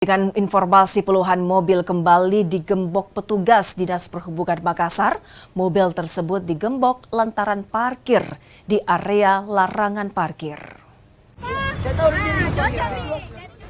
Dengan informasi puluhan mobil kembali digembok petugas Dinas Perhubungan Makassar, mobil tersebut digembok lantaran parkir di area larangan parkir.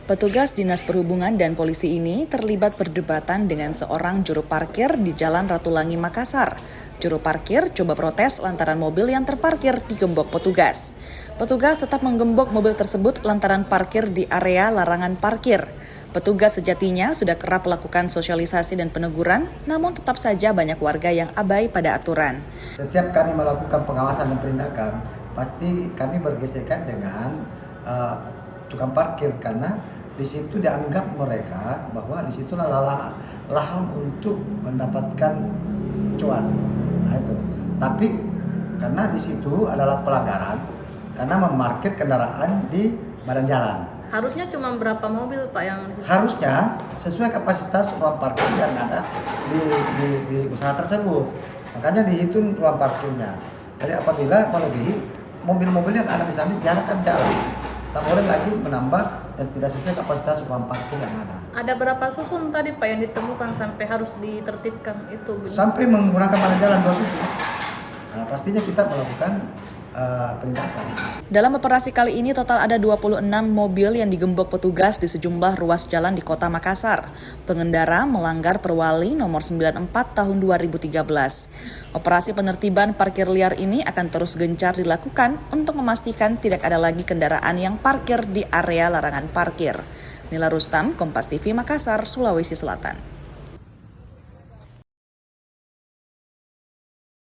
Petugas Dinas Perhubungan dan polisi ini terlibat perdebatan dengan seorang juru parkir di Jalan Ratulangi, Makassar. Juru parkir coba protes lantaran mobil yang terparkir digembok petugas. Petugas tetap menggembok mobil tersebut lantaran parkir di area larangan parkir. Petugas sejatinya sudah kerap melakukan sosialisasi dan peneguran, namun tetap saja banyak warga yang abai pada aturan. Setiap kami melakukan pengawasan dan penindakan, pasti kami bergesekan dengan tukang parkir karena di situ dianggap mereka bahwa di situ lahan untuk mendapatkan cuan. Nah, itu. Tapi karena di situ adalah pelanggaran karena memarkir kendaraan di badan jalan. Harusnya cuma berapa mobil Pak yang harusnya sesuai kapasitas ruang parkir yang ada di usaha tersebut. Makanya dihitung ruang parkirnya. Jadi apabila melebihi mobil-mobil yang ada di sana diarahkan jalan. Tak boleh lagi menambah dan tidak sesuai kapasitas ruang parkir yang ada. Ada berapa susun tadi Pak yang ditemukan sampai harus ditertibkan itu? Sampai menggunakan badan jalan 2 susun. Nah, pastinya kita melakukan penindakan. Dalam operasi kali ini total ada 26 mobil yang digembok petugas di sejumlah ruas jalan di Kota Makassar. Pengendara melanggar Perwali nomor 94 tahun 2013. Operasi penertiban parkir liar ini akan terus gencar dilakukan untuk memastikan tidak ada lagi kendaraan yang parkir di area larangan parkir. Nila Rustam, Kompas TV Makassar, Sulawesi Selatan.